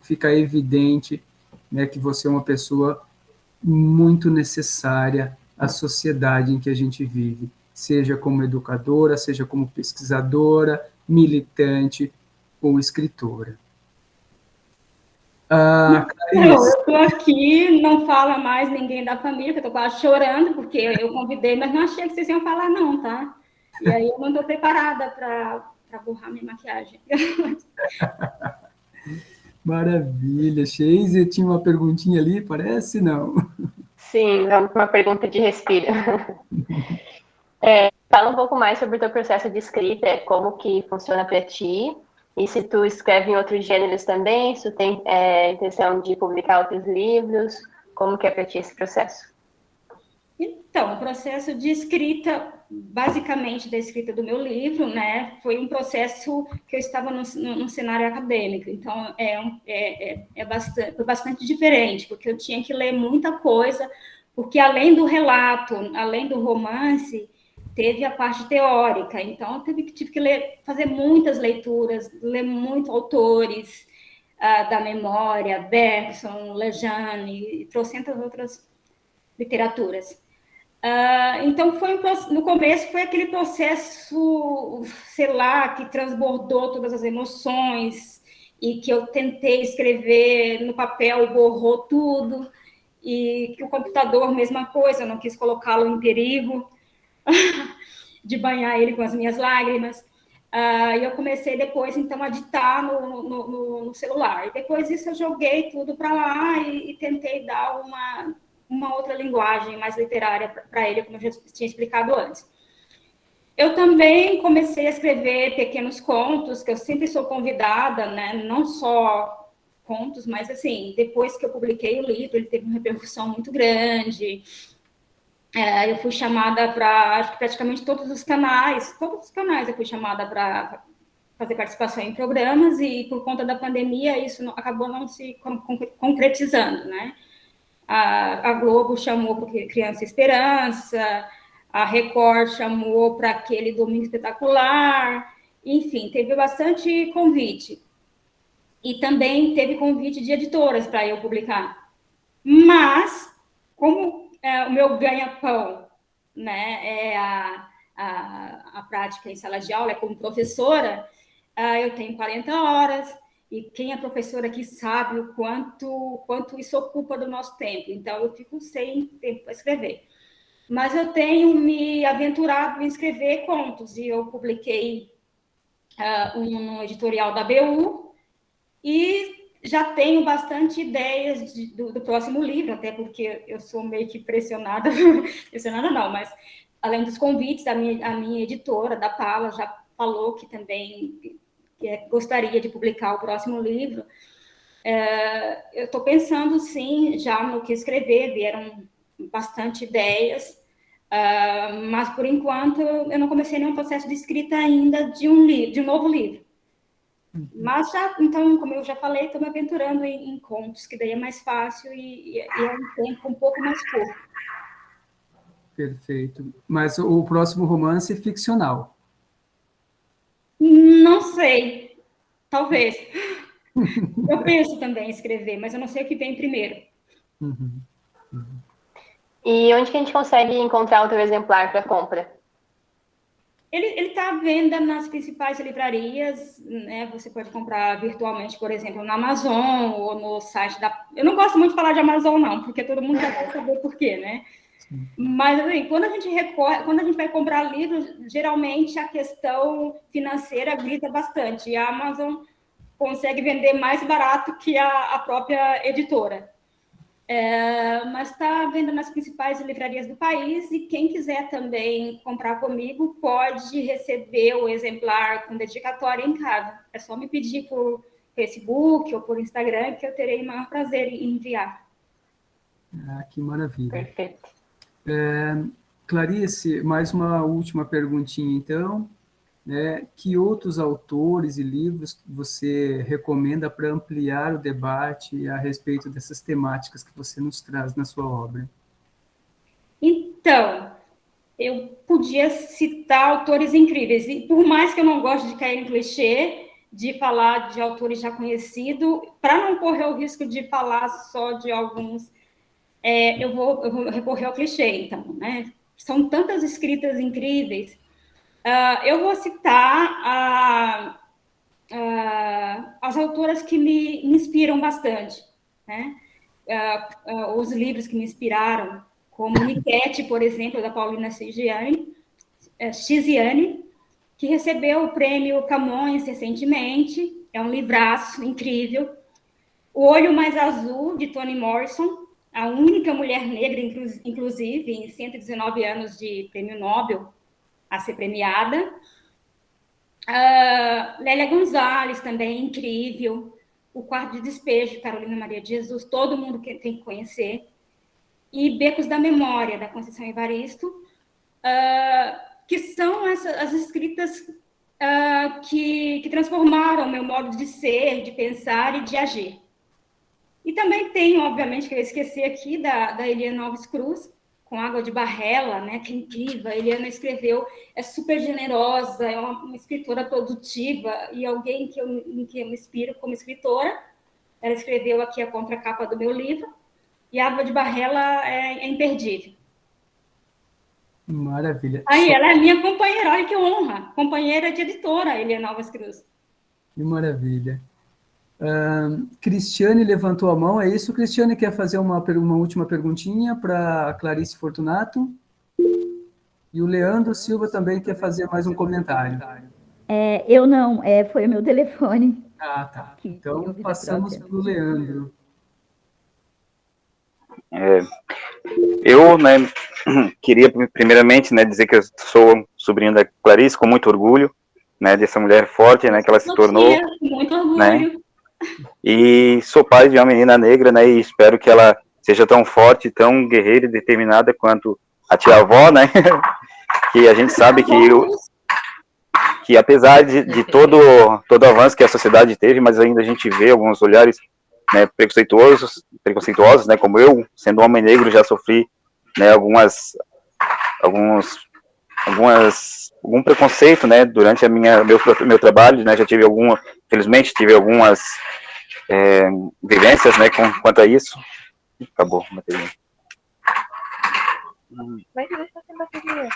Speaker 1: fica evidente, né, que você é uma pessoa muito necessária à sociedade em que a gente vive, seja como educadora, seja como pesquisadora, militante ou escritora.
Speaker 3: Eu estou aqui, não fala mais ninguém da família, que eu estou quase chorando, porque eu convidei, mas não achei que vocês iam falar não, tá? E aí eu não estou preparada para borrar minha maquiagem.
Speaker 1: Maravilha. Sheise, tinha uma perguntinha ali, parece? Não?
Speaker 2: Sim, vamos para uma pergunta de respiro. Fala um pouco mais sobre o teu processo de escrita, como que funciona para ti, e se tu escreve em outros gêneros também, se tu tem intenção de publicar outros livros, como que é para ti esse processo?
Speaker 3: Então, o processo de escrita, basicamente da escrita do meu livro, né, foi um processo que eu estava no cenário acadêmico, então foi bastante diferente, porque eu tinha que ler muita coisa, porque além do relato, além do romance, teve a parte teórica, então eu tive que fazer muitas leituras, ler muitos autores da memória, Bergson, Lejane, e trocentas outras literaturas. Então, no começo foi aquele processo, sei lá, que transbordou todas as emoções e que eu tentei escrever no papel e borrou tudo, e que o computador, mesma coisa, eu não quis colocá-lo em perigo de banhar ele com as minhas lágrimas. E eu comecei depois, então, a ditar no celular. E depois disso eu joguei tudo para lá e tentei dar uma outra linguagem mais literária para ele, como eu já tinha explicado antes. Eu também comecei a escrever pequenos contos, que eu sempre sou convidada, né? Não só contos, mas, assim, depois que eu publiquei o livro, ele teve uma repercussão muito grande. Eu fui chamada para, acho que praticamente todos os canais eu fui chamada para fazer participação em programas, e por conta da pandemia isso acabou não se concretizando, né? A Globo chamou para Criança Esperança, a Record chamou para aquele Domingo Espetacular, enfim, teve bastante convite. E também teve convite de editoras para eu publicar. Mas, como o meu ganha-pão, né, é a prática em sala de aula, é como professora, eu tenho 40 horas, e quem é professor aqui sabe o quanto isso ocupa do nosso tempo. Então, eu fico sem tempo para escrever. Mas eu tenho me aventurado em escrever contos, e eu publiquei no editorial da BU, e já tenho bastante ideias do próximo livro, até porque eu sou meio que pressionada, pressionada não, mas além dos convites, a minha editora, da Paula, já falou que também gostaria de publicar o próximo livro. Eu estou pensando, sim, já no que escrever, vieram bastante ideias, mas, por enquanto, eu não comecei nenhum processo de escrita ainda de um novo livro. Mas, então, como eu já falei, estou me aventurando em contos, que daí é mais fácil e é um tempo um pouco mais curto.
Speaker 1: Perfeito. Mas o próximo romance é ficcional?
Speaker 3: Não sei. Talvez. Eu penso também em escrever, mas eu não sei o que vem primeiro.
Speaker 1: Uhum.
Speaker 2: E onde que a gente consegue encontrar o teu exemplar para compra?
Speaker 3: Ele está à venda nas principais livrarias, né? Você pode comprar virtualmente, por exemplo, na Amazon ou no site da... Eu não gosto muito de falar de Amazon, não, porque todo mundo já quer saber por quê, né? Sim. Mas, assim, quando a gente vai comprar livros, geralmente a questão financeira grita bastante, e a Amazon consegue vender mais barato que a própria editora. Mas está vendo nas principais livrarias do país, e quem quiser também comprar comigo pode receber o exemplar com dedicatória em casa. É só me pedir por Facebook ou por Instagram, que eu terei o maior prazer em enviar.
Speaker 1: Que maravilha.
Speaker 2: Perfeito.
Speaker 1: Clarice, mais uma última perguntinha, então. Que outros autores e livros você recomenda para ampliar o debate a respeito dessas temáticas que você nos traz na sua obra?
Speaker 3: Então, eu podia citar autores incríveis, e por mais que eu não goste de cair em clichê, de falar de autores já conhecidos, para não correr o risco de falar só de alguns, eu vou recorrer ao clichê, então, né? São tantas escritas incríveis. Eu vou citar as autoras que me inspiram bastante, né? Os livros que me inspiraram, como Niquete, por exemplo, da Paulina Xiziane, que recebeu o prêmio Camões recentemente, é um livraço incrível. O Olho Mais Azul, de Toni Morrison, a única mulher negra, inclusive, em 119 anos de prêmio Nobel, a ser premiada. Lélia Gonzalez, também incrível. O Quarto de Despejo, Carolina Maria de Jesus, todo mundo tem que conhecer. E Becos da Memória, da Conceição Evaristo, que são as escritas que transformaram o meu modo de ser, de pensar e de agir. E também tem, obviamente, que eu esqueci aqui, da Eliana Alves Cruz, com Água de Barrela, né, que é incrível. A Eliana escreveu, é super generosa, é uma escritora produtiva, e alguém em que eu me inspiro como escritora. Ela escreveu aqui a contracapa do meu livro, e Água de Barrela é imperdível.
Speaker 1: Maravilha.
Speaker 3: Aí, ela é minha companheira, olha que honra, companheira de editora, Eliana Alves Cruz.
Speaker 1: Que maravilha. Cristiane levantou a mão, é isso? Cristiane quer fazer uma última perguntinha para Clarice Fortunato? E o Leandro Silva também quer fazer mais um comentário.
Speaker 7: Eu não, foi o meu telefone.
Speaker 1: Tá. Então, passamos para o Leandro.
Speaker 8: Eu, né, queria primeiramente, né, dizer que eu sou sobrinho da Clarice, com muito orgulho, né, dessa mulher forte, né, que ela se tornou,
Speaker 3: muito orgulho.
Speaker 8: Né, e sou pai de uma menina negra, né, e espero que ela seja tão forte, tão guerreira e determinada quanto a tia-avó, né, que a gente sabe que apesar de todo o avanço que a sociedade teve, mas ainda a gente vê alguns olhares, né, preconceituosos, né, como eu, sendo um homem negro, já sofri, né, algum preconceito, né, durante meu trabalho, né, infelizmente tive algumas vivências, né, quanto a isso. Acabou a bateria.
Speaker 2: Vai que deixa sem bateria.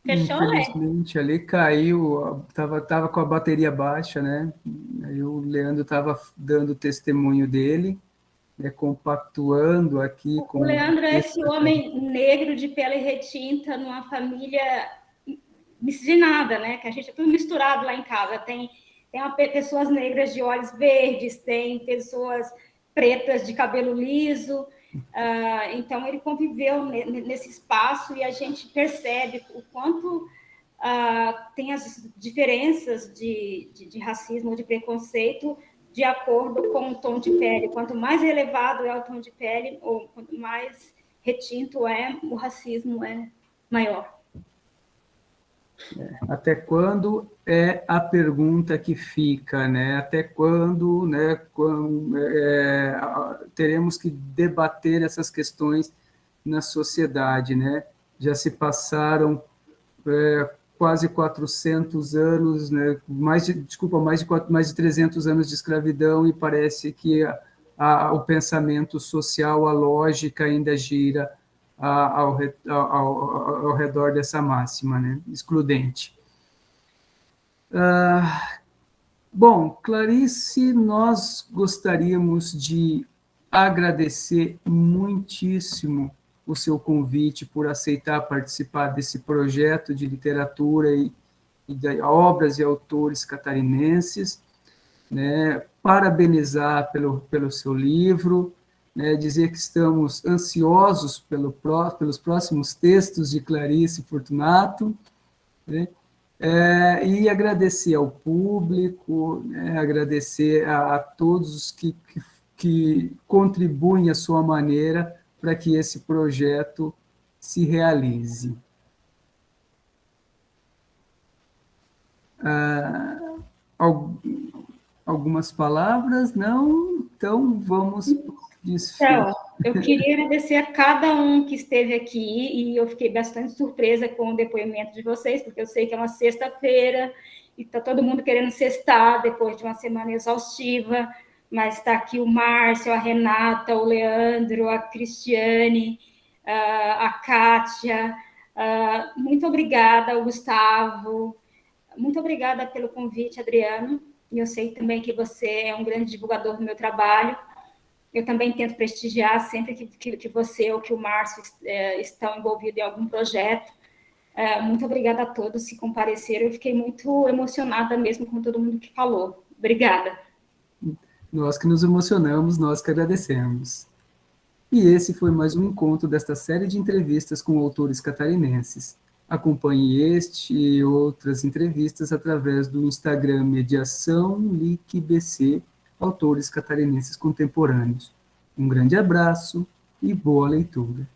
Speaker 3: Fechou, né?
Speaker 1: Infelizmente, ali caiu, tava com a bateria baixa, né? Aí o Leandro estava dando testemunho dele, né, compactuando aqui com...
Speaker 3: O Leandro é esse homem negro de pele retinta numa família miscigenada, né? Que a gente é tudo misturado lá em casa. Tem pessoas negras de olhos verdes, tem pessoas pretas de cabelo liso. Então, ele conviveu nesse espaço e a gente percebe o quanto tem as diferenças de racismo, de preconceito, de acordo com o tom de pele. Quanto mais elevado é o tom de pele, ou quanto mais retinto é, o racismo é maior.
Speaker 1: Até quando é a pergunta que fica, né? Até quando, né, teremos que debater essas questões na sociedade, né? Já se passaram quase 400 anos, né? mais de 300 anos de escravidão, e parece que o pensamento social, a lógica ainda gira ao redor dessa máxima, né, excludente. Bom, Clarice, nós gostaríamos de agradecer muitíssimo o seu convite por aceitar participar desse projeto de literatura e de obras e autores catarinenses, né, parabenizar pelo seu livro, né, dizer que estamos ansiosos pelos próximos textos de Clarice Fortunato, né, e agradecer ao público, né, agradecer a todos que contribuem à sua maneira para que esse projeto se realize. Algumas palavras? Não? Então, vamos desfecho.
Speaker 3: Então, eu queria agradecer a cada um que esteve aqui, e eu fiquei bastante surpresa com o depoimento de vocês, porque eu sei que é uma sexta-feira, e está todo mundo querendo sextar depois de uma semana exaustiva, mas está aqui o Márcio, a Renata, o Leandro, a Cristiane, a Kátia, muito obrigada, o Gustavo, muito obrigada pelo convite, Adriano, e eu sei também que você é um grande divulgador do meu trabalho. Eu também tento prestigiar sempre que você ou que o Márcio estão envolvidos em algum projeto. Muito obrigada a todos que compareceram. Eu fiquei muito emocionada mesmo com todo mundo que falou. Obrigada.
Speaker 1: Nós que nos emocionamos, nós que agradecemos. E esse foi mais um encontro desta série de entrevistas com autores catarinenses. Acompanhe este e outras entrevistas através do Instagram Mediação LIC-BC, Autores Catarinenses Contemporâneos. Um grande abraço e boa leitura.